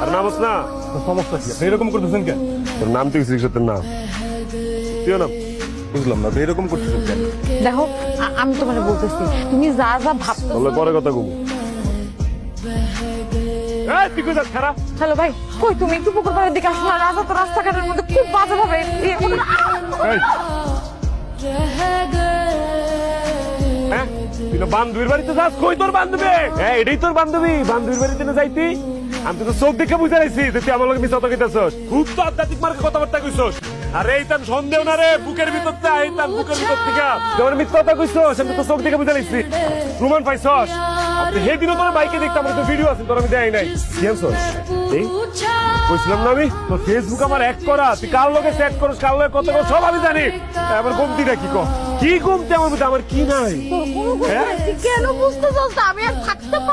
আর nums না, সমস্যা কি? আপনি এরকম করতেছেন কেন? তোর নাম তুই তোর নাম তুইও নাম। বুঝলাম না, আপনি এরকম করতেছেন কেন? দেখো আমি তোমার বলতেছি, তুমি যা যা ভাবছো। বললে পরে কথা কব। তুই কোথায় খারাপ? হ্যালো ভাই, কই তুমি? একটু পুকুর পাড়ের দিকে আসো না, রাজা তো রাস্তাঘাটের মধ্যে খুব বাজে ভাবে তুই না বান্ধবীর বাড়িতে যাস? কই তোর বান্ধবী? হ্যাঁ এটাই তোর বান্ধবী। বান্ধবীর বাড়িতে না যাইতি? আমি তো চোখ দেখে বুঝে রাখছি যে তুই আমার লোক মিশা কথা কইতাছস। খুব তো আধ্যাত্মিক মার্কে কথাবার্তা কইছস। আরে এই তার সন্দেহ না রে, বুকের ভিতর এই তার বুকের ভিতর থেকে তোমার মিথ্যা কথা কইছস। আমি তো চোখ দেখে বুঝে রাখছি। প্রমাণ পাইছস? আপনি সেই দিনও তোর বাইকে দেখতাম, আমার তো ভিডিও আছে, তোর আমি দেই নাই। কি আনছস? এই কইছিলাম না আমি তোর ফেসবুক আমার এক করা, তুই কার লগে চ্যাট করস, কার লগে কত করস সব আমি জানি। আমার কমতিটা কি কর? কি কমতে আমার মধ্যে? আমার কি নাই? কেন বুঝতে চাস? আমি আর থাকতে